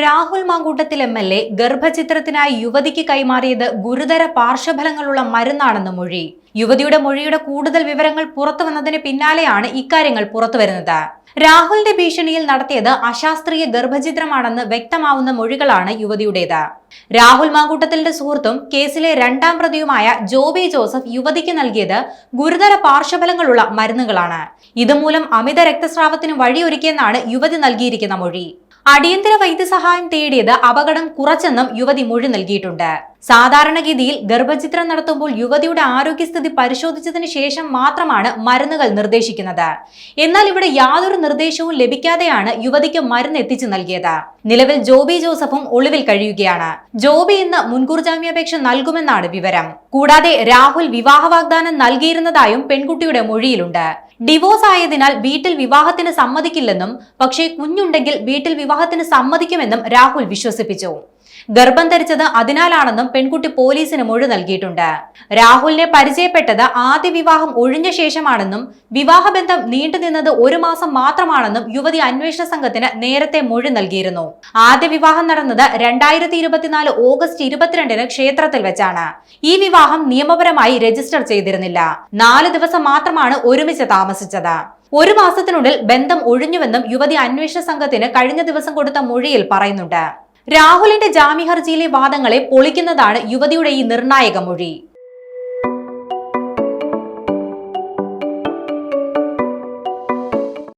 Rahul Mamkootathil MLA. ഗർഭചിത്രത്തിനായി യുവതിക്ക് കൈമാറിയത് ഗുരുതര പാർശ്വഫലങ്ങളുള്ള മരുന്നാണെന്ന് മൊഴി. യുവതിയുടെ മൊഴിയുടെ കൂടുതൽ വിവരങ്ങൾ പുറത്തുവന്നതിന് പിന്നാലെയാണ് ഇക്കാര്യങ്ങൾ പുറത്തുവരുന്നത്. രാഹുലിന്റെ ഭീഷണിയിൽ നടത്തിയത് അശാസ്ത്രീയ ഗർഭചിത്രമാണെന്ന് വ്യക്തമാവുന്ന മൊഴികളാണ് യുവതിയുടേത്. രാഹുൽ മാങ്കൂട്ടത്തിന്റെ സുഹൃത്തും കേസിലെ രണ്ടാം പ്രതിയുമായ ജോബി ജോസഫ് യുവതിക്ക് നൽകിയത് ഗുരുതര പാർശ്വഫലങ്ങളുള്ള മരുന്നുകളാണ്. ഇതുമൂലം അമിത രക്തസ്രാവത്തിന് വഴിയൊരുക്കിയെന്നാണ് യുവതി നൽകിയിരിക്കുന്ന മൊഴി. അടിയന്തര വൈദ്യസഹായം തേടിയത് അപകടം കുറച്ചെന്നും യുവതി മൊഴി നൽകിയിട്ടുണ്ട്. സാധാരണഗതിയിൽ ഗർഭചിത്രം നടത്തുമ്പോൾ യുവതിയുടെ ആരോഗ്യസ്ഥിതി പരിശോധിച്ചതിന് ശേഷം മാത്രമാണ് മരുന്നുകൾ നിർദ്ദേശിക്കുന്നത്. എന്നാൽ ഇവിടെ യാതൊരു നിർദ്ദേശവും ലഭിക്കാതെയാണ് യുവതിക്ക് മരുന്ന് എത്തിച്ചു നൽകിയത്. നിലവിൽ ജോബി ജോസഫും ഒളിവിൽ കഴിയുകയാണ്. ജോബി ഇന്ന് മുൻകൂർ ജാമ്യാപേക്ഷ നൽകുമെന്നാണ് വിവരം. കൂടാതെ രാഹുൽ വിവാഹ വാഗ്ദാനം നൽകിയിരുന്നതായും പെൺകുട്ടിയുടെ മൊഴിയിലുണ്ട്. ഡിവോഴ്സ് ആയതിനാൽ വീട്ടിൽ വിവാഹത്തിന് സമ്മതിക്കില്ലെന്നും പക്ഷേ കുഞ്ഞുണ്ടെങ്കിൽ വീട്ടിൽ വിവാഹത്തിന് സമ്മതിക്കുമെന്നും രാഹുൽ വിശ്വസിപ്പിച്ചു. ഗർഭം ധരിച്ചത് അതിനാലാണെന്നും പെൺകുട്ടി പോലീസിന് മൊഴി നൽകിയിട്ടുണ്ട്. രാഹുലിനെ പരിചയപ്പെട്ടത് ആദ്യ വിവാഹം ഒഴിഞ്ഞ ശേഷമാണെന്നും വിവാഹബന്ധം നീണ്ടുനിന്നത് 1 മാസം മാത്രമാണെന്നും യുവതി അന്വേഷണ സംഘത്തിന് നേരത്തെ മൊഴി നൽകിയിരുന്നു. ആദ്യ വിവാഹം നടന്നത് 2024 ഓഗസ്റ്റ് 22-ന് ക്ഷേത്രത്തിൽ വെച്ചാണ്. ഈ വിവാഹം നിയമപരമായി രജിസ്റ്റർ ചെയ്തിരുന്നില്ല. 4 ദിവസം മാത്രമാണ് ഒരുമിച്ച് താമസിച്ചത്. 1 മാസത്തിനുള്ളിൽ ബന്ധം ഒഴിഞ്ഞുവെന്നും യുവതി അന്വേഷണ സംഘത്തിന് കഴിഞ്ഞ ദിവസം കൊടുത്ത മൊഴിയിൽ പറയുന്നുണ്ട്. രാഹുലിന്റെ ജാമ്യ ഹർജിയിലെ വാദങ്ങളെ പൊളിക്കുന്നതാണ് യുവതിയുടെ ഈ നിർണായക മൊഴി.